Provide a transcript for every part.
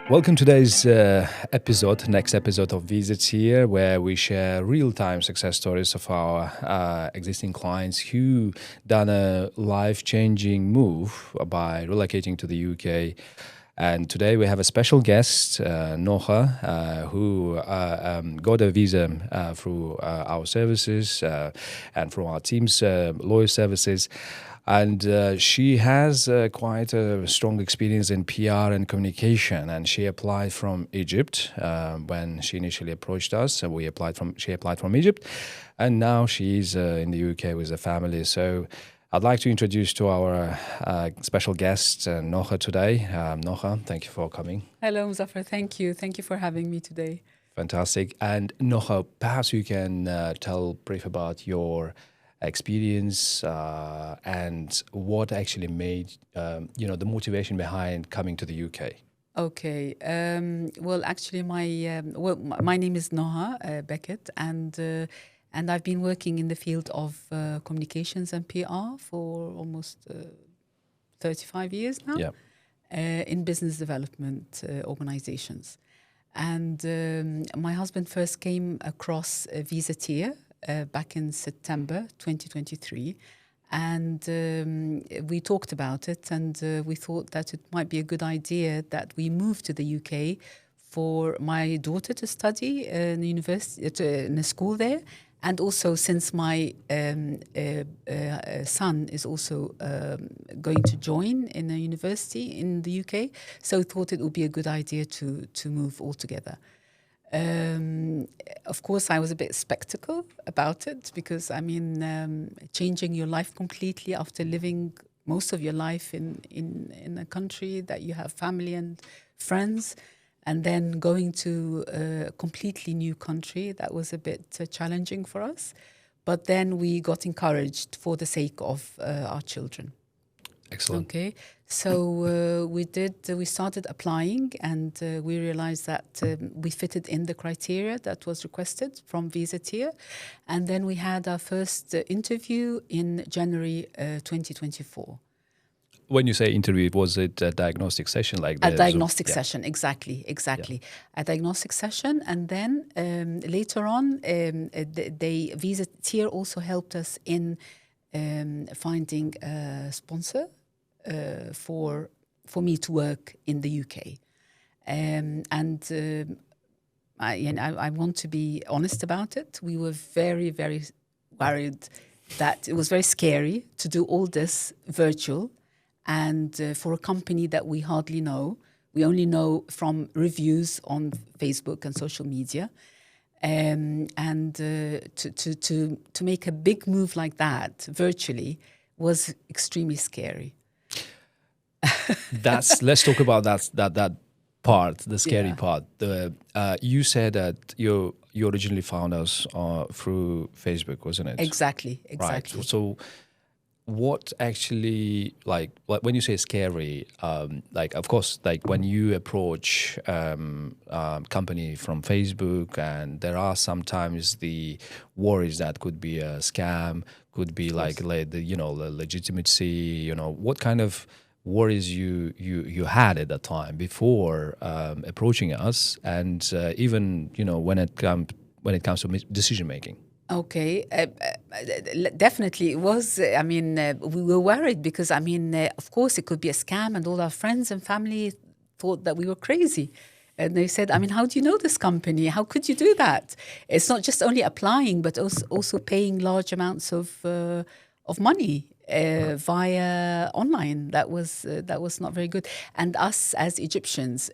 Welcome to today's next episode of VisaTier, where we share real-time success stories of our existing clients who done a life-changing move by relocating to the UK. And today we have a special guest, Noha, who got a visa through our services and from our team's lawyer services. And she has quite a strong experience in PR and communication. And she applied from Egypt when she initially approached us. So she applied from Egypt, and now she's in the UK with the family. So I'd like to introduce to our special guest, Noha, today. Noha, thank you for coming. Hello, Muzaffar. Thank you. Thank you for having me today. Fantastic. And Noha, perhaps you can tell brief about your experience and what actually made the motivation behind coming to the UK. Okay. Well, actually, my name is Noha Beckett, and I've been working in the field of communications and PR for almost 35 years now. Yeah. In business development organizations. And my husband first came across VisaTier back in September 2023. And we talked about it, and we thought that it might be a good idea that we move to the UK for my daughter to study in the university, in a school there. And also, since my son is also going to join in a university in the UK, so we thought it would be a good idea to move all together. Of course, I was a bit skeptical about it because, changing your life completely after living most of your life in a country that you have family and friends, and then going to a completely new country, that was a bit challenging for us. But then we got encouraged for the sake of our children. Excellent. Okay, so we started applying, and we realized that we fitted in the criteria that was requested from VisaTier. And then we had our first interview in January 2024. When you say interview, was it a diagnostic session like that? A diagnostic session, exactly. Yeah. A diagnostic session, and then later on, VisaTier also helped us in finding a sponsor for me to work in the UK. I want to be honest about it. We were very, very worried that it was very scary to do all this virtual. And for a company that we hardly know, we only know from reviews on Facebook and social media, to make a big move like that virtually was extremely scary. Let's talk about that part, the scary part. You said that you originally found us through Facebook, wasn't it? Exactly. Right. So what actually, like when you say scary, of course, like when you approach company from Facebook, and there are sometimes the worries that could be a scam, could be the legitimacy, what kind of worries you had at that time before approaching us, and even when it comes to decision making. Okay, definitely it was. We were worried because, of course, it could be a scam, and all our friends and family thought that we were crazy. And they said, how do you know this company? How could you do that? It's not just only applying, but also paying large amounts of money via online. That was not very good. And us as Egyptians,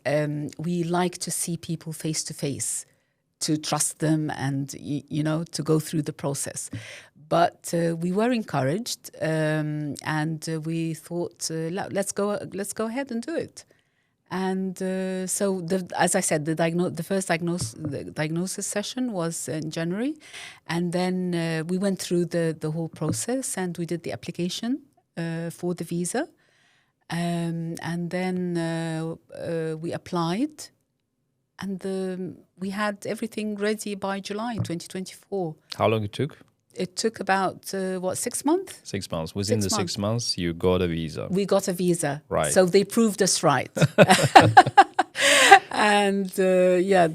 we like to see people face to face, to trust them, and to go through the process. But we were encouraged, and we thought, let's go ahead and do it. And so, as I said, the first diagnosis session was in January, and then we went through the whole process, and we did the application for the visa, and then we applied. And we had everything ready by July 2024. How long it took? It took about, 6 months? 6 months. Within the 6 months, you got a visa. We got a visa. Right. So they proved us right. And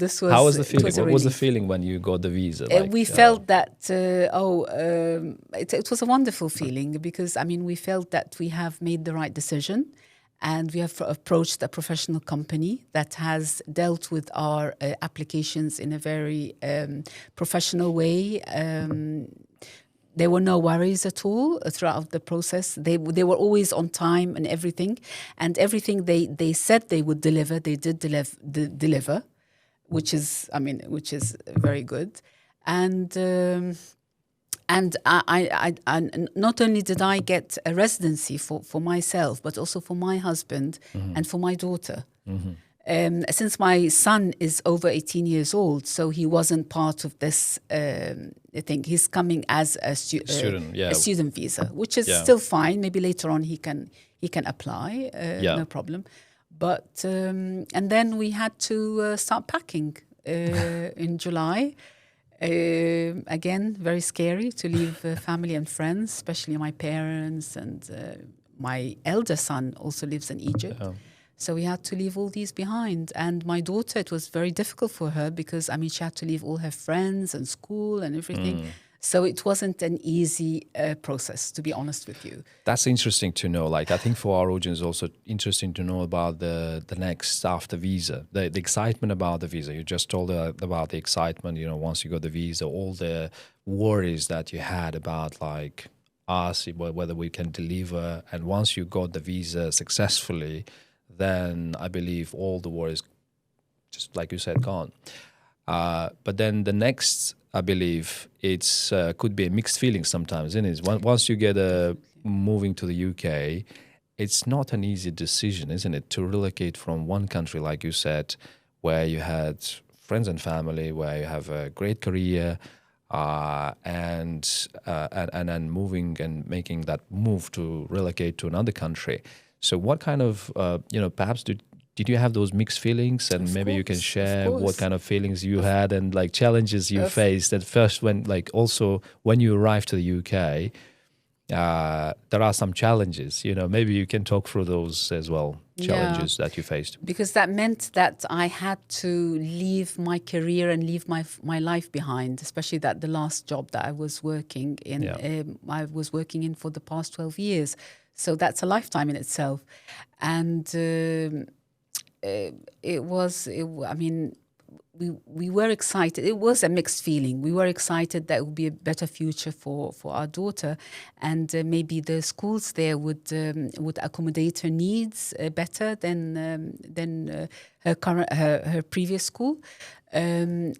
this was. How was the it feeling? was a What was the relief. feeling when you got the visa? We felt that, it was a wonderful feeling because, I mean, we felt that we have made the right decision and we have approached a professional company that has dealt with our applications in a very professional way. There were no worries at all throughout the process. They were always on time and everything. And everything they said they would deliver, they did deliver. Which is very good, and I not only did I get a residency for myself, but also for my husband and for my daughter. Since my son is over 18 years old, so he wasn't part of this thing. He's coming as a student visa, which is still fine. Maybe later on he can apply, no problem. But and then we had to start packing in July. Again, very scary to leave family and friends, especially my parents, and my elder son also lives in Egypt. So we had to leave all these behind. And my daughter, it was very difficult for her because, I mean, she had to leave all her friends and school and everything. So it wasn't an easy process, to be honest with you. That's interesting to know. Like, I think for our audience, also interesting to know about the next after visa, the excitement about the visa. You just told about the excitement, you know, once you got the visa, all the worries that you had about like us, whether we can deliver. And once you got the visa successfully, then I believe all the worries, just like you said, gone. But then the next, I believe, it's could be a mixed feeling sometimes, isn't it? Once you get moving to the UK, it's not an easy decision, isn't it, to relocate from one country, like you said, where you had friends and family, where you have a great career, and then moving and making that move to relocate to another country. So what kind of, perhaps did you have those mixed feelings? And maybe you can share what kind of feelings you had and like challenges you faced at first when you arrived to the UK, there are some challenges, maybe you can talk through those as well, challenges that you faced. Because that meant that I had to leave my career and leave my life behind, especially that the last job that I was working in, I was working in for the past 12 years. So that's a lifetime in itself. And we were excited. It was a mixed feeling. We were excited that it would be a better future for our daughter, and maybe the schools there would accommodate her needs better than her previous school, and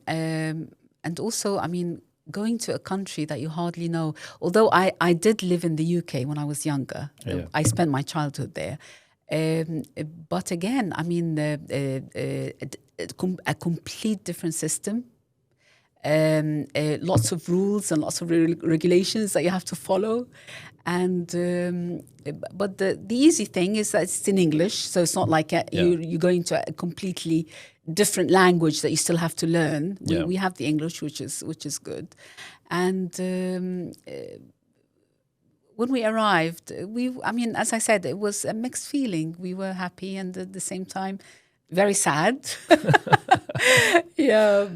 also, I mean, going to a country that you hardly know. Although I did live in the UK when I was younger, I spent my childhood there. But again, I mean, a complete different system, lots of rules and lots of regulations that you have to follow. And but the easy thing is that it's in English, so it's not like you go into a completely different language that you still have to learn. We have the English, which is good. And when we arrived, as I said, it was a mixed feeling. We were happy and at the same time very sad.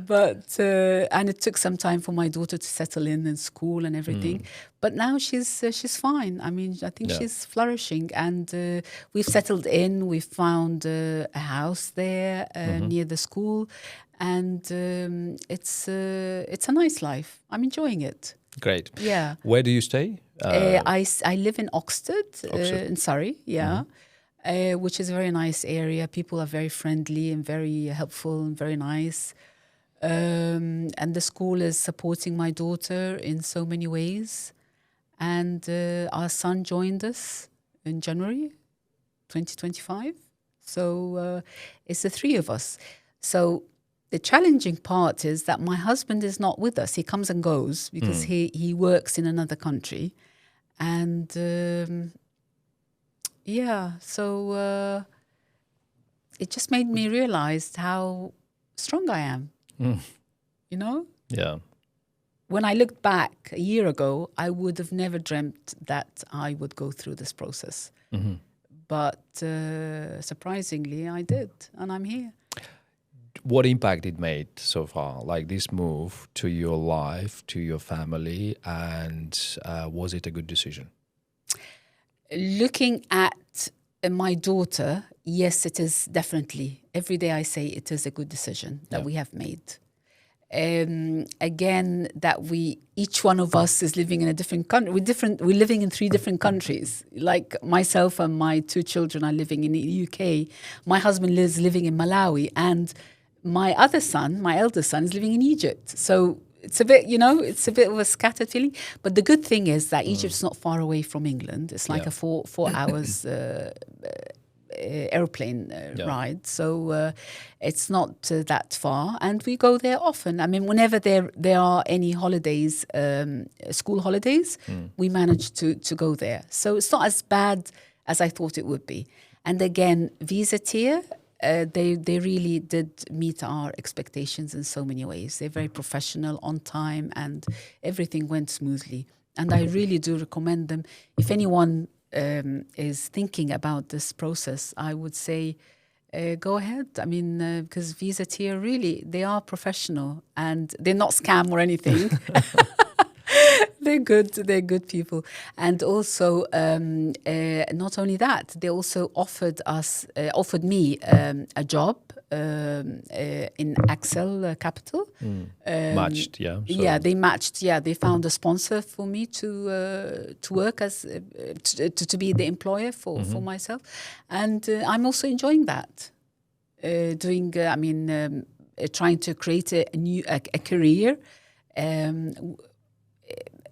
But and it took some time for my daughter to settle in school and everything. But now she's fine. I mean, I think she's flourishing, and we've settled in. We've found a house there near the school, and it's a nice life. I'm enjoying it. Great. Yeah. Where do you stay? I live in Oxted, in Surrey. Which is a very nice area. People are very friendly and very helpful and very nice. And the school is supporting my daughter in so many ways. And our son joined us in January 2025. So it's the three of us. So the challenging part is that my husband is not with us. He comes and goes because he works in another country. And so it just made me realize how strong I am, you know? Yeah. When I looked back a year ago, I would have never dreamt that I would go through this process. But surprisingly, I did, and I'm here. what impact it made so far, like this move to your life, to your family, and was it a good decision? Looking at my daughter, yes, it is definitely. Every day I say it is a good decision that we have made. Again, that each one of us is living in a different country. We're living in 3 different countries. Like myself and my 2 children are living in the UK. My husband is living in Malawi, and my other son, my eldest son, is living in Egypt. So it's a bit, it's a bit of a scattered feeling. But the good thing is that Egypt's not far away from England. It's like a 4 hours airplane ride, so it's not that far, and we go there often. I mean, whenever there are any holidays, school holidays, we manage to go there. So it's not as bad as I thought it would be. And again, VisaTier, they really did meet our expectations in so many ways. They're very professional, on time, and everything went smoothly. And I really do recommend them. If anyone is thinking about this process, I would say go ahead. I mean, because VisaTier, really, they are professional and they're not scam or anything. They're good people. And also, not only that, they also offered me a job in Axel Capital. Matched, yeah. So. Yeah, they matched. Yeah, they found a sponsor for me to work as to be the employer for myself, and I'm also enjoying that. Trying to create a career.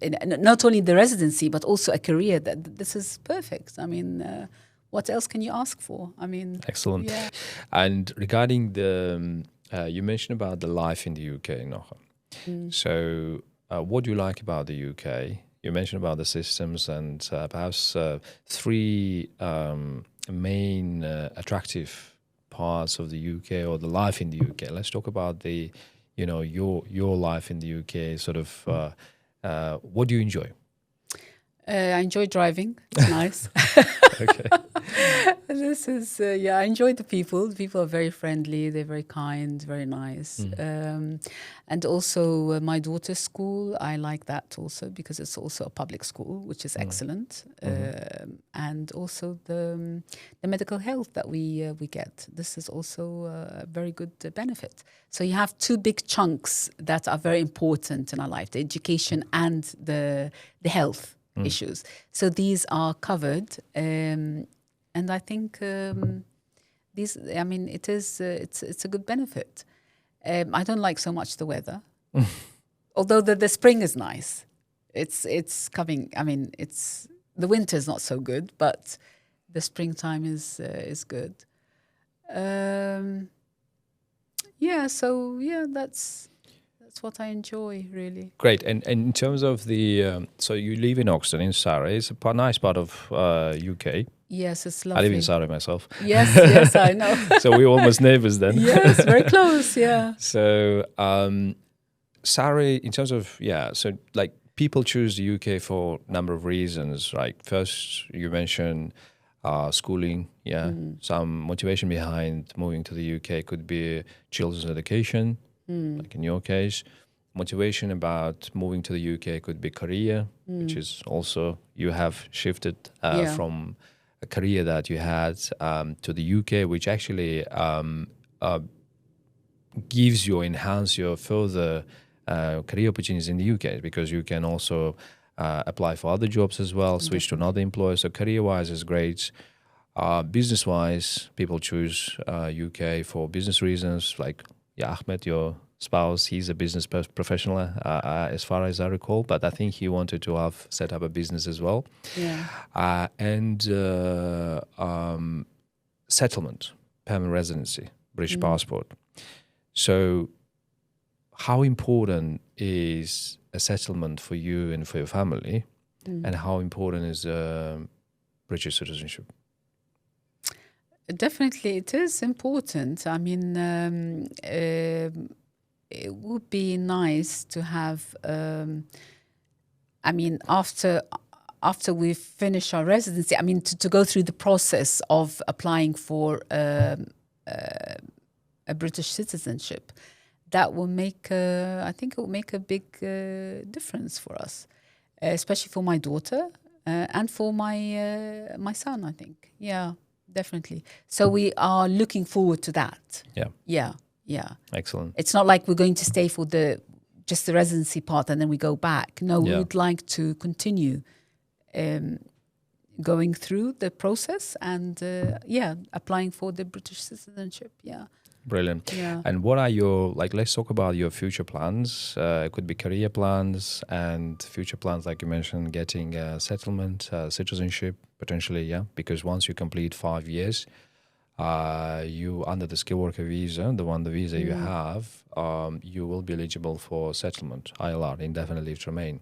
Not only the residency, but also a career. This is perfect. I mean, what else can you ask for? I mean, excellent. Yeah. And regarding the, you mentioned about the life in the UK, Noha. So, what do you like about the UK? You mentioned about the systems and perhaps 3 main attractive parts of the UK or the life in the UK. Let's talk about the, your life in the UK. Sort of, what do you enjoy? I enjoy driving. It's nice. Okay. This is, I enjoy the people. The people are very friendly. They're very kind, very nice. And also my daughter's school, I like that also because it's also a public school, which is excellent. And also the medical health that we get. This is also a very good benefit. So you have 2 big chunks that are very important in our life, the education and the health issues. So these are covered. And I think it's a good benefit. I don't like so much the weather, although the spring is nice. It's coming. I mean, the winter is not so good, but the springtime is good. That's what I enjoy, really. Great. And in terms of the, so you live in Oxton in Surrey. It's a nice part of UK. Yes, it's lovely. I live in Surrey myself. Yes, I know. So we're almost neighbours then. Yes, very close, yeah. So Surrey, in terms of, so like people choose the UK for a number of reasons. Like first, you mentioned schooling, some motivation behind moving to the UK could be children's education, like in your case. Motivation about moving to the UK could be career, which is also, you have shifted from a career that you had to the UK, which actually gives you, enhance your further career opportunities in the UK, because you can also apply for other jobs as well, switch to another employer. So career-wise is great. Business-wise, people choose UK for business reasons. Like Ahmed, your spouse, he's a business professional as far as I recall, but I think he wanted to have set up a business as well. And settlement, permanent residency, British passport. So how important is a settlement for you and for your family, and how important is British citizenship? Definitely, it is important. I mean, it would be nice to have, after we finish our residency, to go through the process of applying for a British citizenship, that will make, I think it will make a big difference for us, especially for my daughter and for my son, I think. Yeah, definitely. So we are looking forward to that. Yeah. Excellent. It's not like we're going to stay for just the residency part and then we go back. No, we would like to continue going through the process and applying for the British citizenship. Yeah. Brilliant. Yeah. And what are your, let's talk about your future plans. It could be career plans and future plans, like you mentioned, getting settlement, citizenship, potentially, because once you complete 5 years, you under the skilled worker visa, the visa you have, you will be eligible for settlement, ILR, indefinite leave to remain.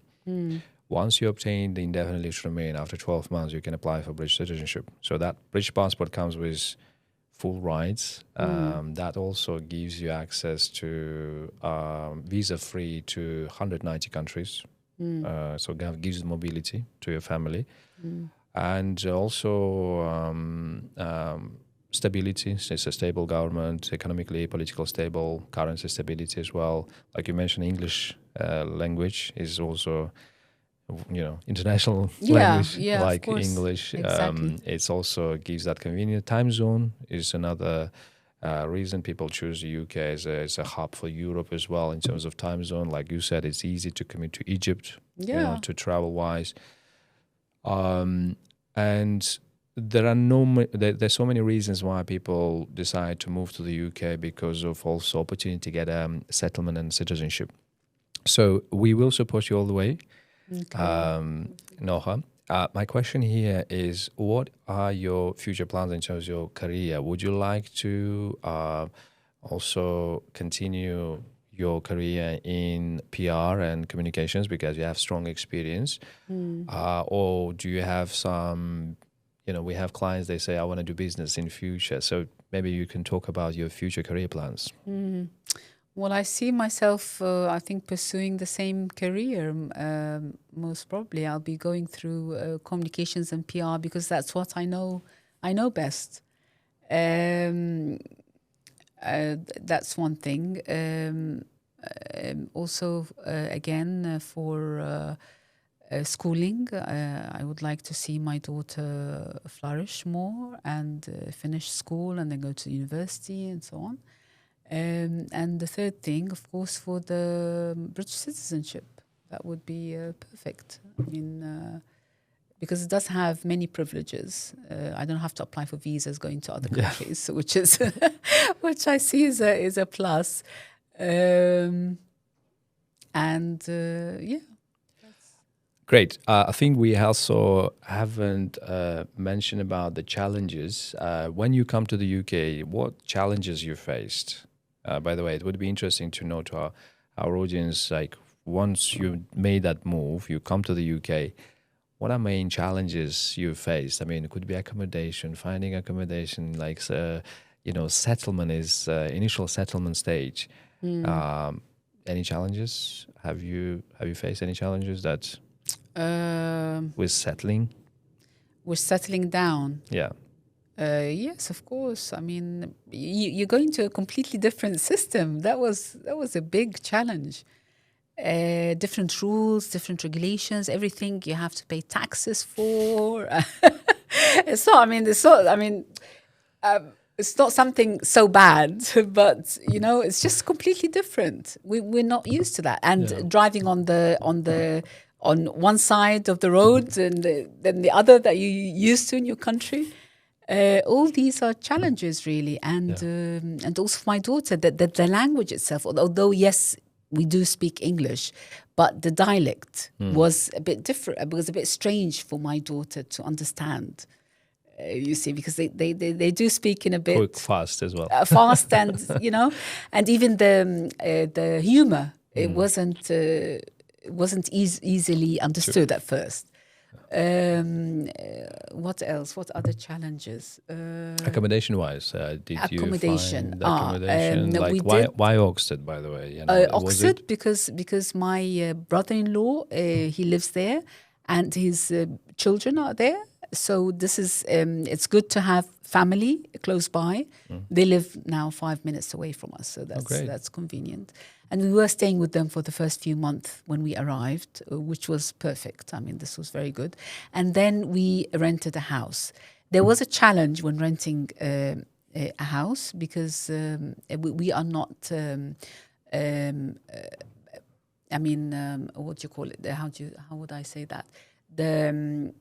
Once you obtain the indefinite leave to remain, after 12 months, you can apply for British citizenship. So that British passport comes with full rights. That also gives you access to visa-free to 190 countries. So it gives mobility to your family. And also stability. It's a stable government, economically, politically stable, currency stability as well. Like you mentioned, English language is also, international language, like English. Exactly. It's also gives that convenient time zone. Is another reason people choose the UK as a hub for Europe as well in terms of time zone. Like you said, it's easy to commute to Egypt, to travel wise. And there's so many reasons why people decide to move to the UK because of also opportunity to get settlement and citizenship. So we will support you all the way. Okay. Noha, my question here is, what are your future plans in terms of your career? Would you like to also continue your career in PR and communications because you have strong experience? Or do you have some, we have clients, they say, I want to do business in future. So maybe you can talk about your future career plans. Well, I see myself, I think, pursuing the same career. Most probably, I'll be going through communications and PR because that's what I know best. That's one thing. Also, again, for schooling, I would like to see my daughter flourish more and finish school and then go to university and so on. And the third thing, of course, for the British citizenship, that would be perfect. I mean, because it does have many privileges. I don't have to apply for visas going to other countries, which is which I see is a plus. Great. I think we also haven't mentioned about the challenges. When you come to the UK, what challenges you faced? By the way, it would be interesting to know to our audience, like once you made that move, you come to the UK, what are main challenges you faced? I mean, it could be accommodation, finding accommodation, like, settlement is initial settlement stage. Any challenges? Have you faced any challenges that with settling? With settling down? Yeah. Yes, of course. I mean, you're going to a completely different system. That was a big challenge. Different rules, different regulations, everything you have to pay taxes for. It's not something so bad, but it's just completely different. We're not used to that. And driving on one side of the road and then the other that you're used to in your country. All these are challenges, really, and also for my daughter, the language itself. Although yes, we do speak English, but the dialect was a bit different. It was a bit strange for my daughter to understand. You see, because they do speak in a bit quick, fast as well, fast, and and even the humor. It wasn't easily understood at first. What else? What other challenges? Accommodation-wise, did you find accommodation? Why Oxford, by the way? Oxford, because my brother-in-law he lives there, and his children are there. So this is, it's good to have family close by. They live now 5 minutes away from us, so great. that's convenient. And we were staying with them for the first few months when we arrived, which was perfect. I mean, this was very good. And then we rented a house. There was a challenge when renting a house because we are not. What do you call it? How would I say that? The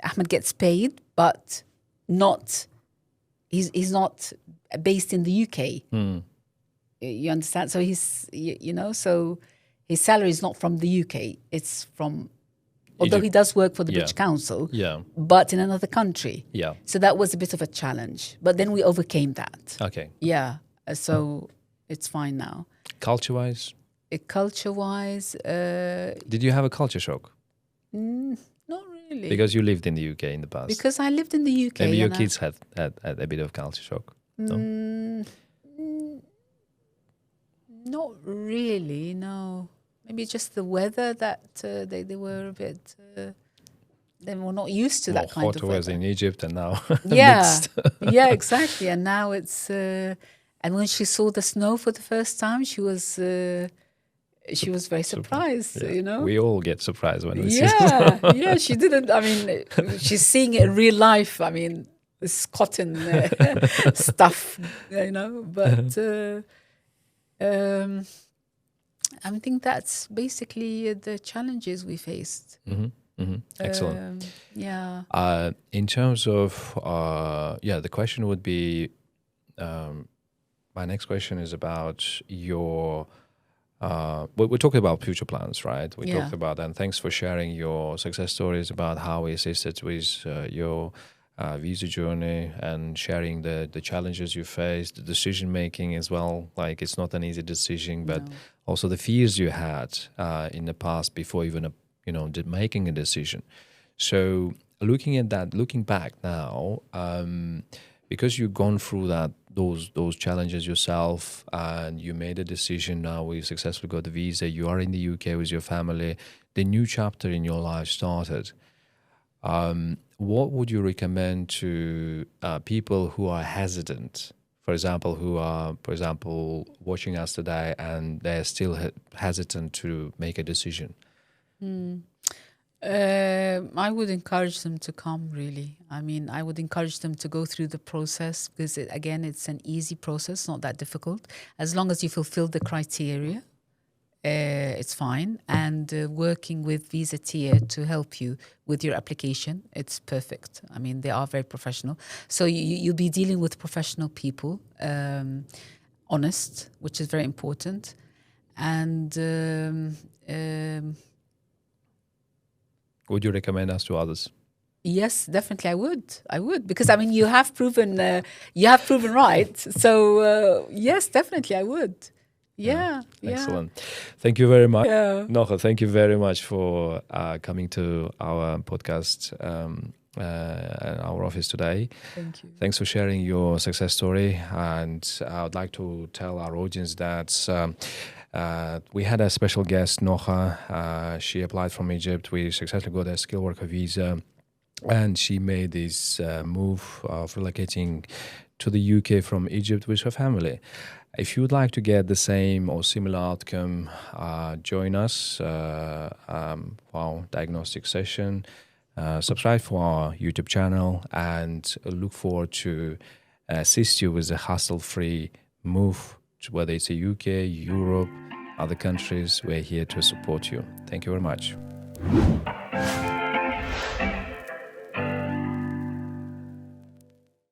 Ahmed gets paid, but not. He's not based in the UK. You understand? So so his salary is not from the UK. It's from, although he does work for the British Council, but in another country. Yeah. So that was a bit of a challenge, but then we overcame that. Okay. Yeah. So it's fine now. Culture-wise? Culture-wise, did you have a culture shock? not really. Because you lived in the UK in the past. Because I lived in the UK. Maybe your kids had a bit of culture shock. No? Not really, no. Maybe just the weather that they were a bit. They were not used to that kind of weather. Hotter was in Egypt, and now yeah, yeah, exactly. And now it's. And when she saw the snow for the first time, she was very surprised. Yeah. We all get surprised when we see snow. Yeah, she didn't. I mean, she's seeing it in real life. I mean, this cotton stuff, But I think that's basically the challenges we faced. Excellent. Yeah. In terms of the question would be. My next question is about your. We're talking about future plans, right? We talked about, and thanks for sharing your success stories about how we assisted with your visa journey and sharing the challenges you faced, the decision making as well. Like it's not an easy decision, but also the fears you had in the past before even making a decision. So looking back now, because you've gone through those challenges yourself, and you made a decision. Now we successfully got the visa. You are in the UK with your family. The new chapter in your life started. What would you recommend to people who are hesitant? For example, who are, watching us today and they're still hesitant to make a decision. I would encourage them to come, really. I mean, I would encourage them to go through the process because, it's an easy process, not that difficult. As long as you fulfill the criteria, it's fine. And working with VisaTier to help you with your application, it's perfect. I mean, they are very professional. So you'll be dealing with professional people, honest, which is very important. And... would you recommend us to others? Yes, definitely. I would because you have proven right. So yes, definitely I would. Yeah. Excellent. Thank you very much. Yeah. Noha, thank you very much for coming to our podcast and our office today. Thank you. Thanks for sharing your success story. And I would like to tell our audience that we had a special guest, Noha. She applied from Egypt. We successfully got a skilled worker visa. And she made this move of relocating to the UK from Egypt with her family. If you would like to get the same or similar outcome, join us for our diagnostic session. Subscribe for our YouTube channel and look forward to assist you with a hassle-free move, whether it's the UK, Europe, other countries. We're here to support you. Thank you very much.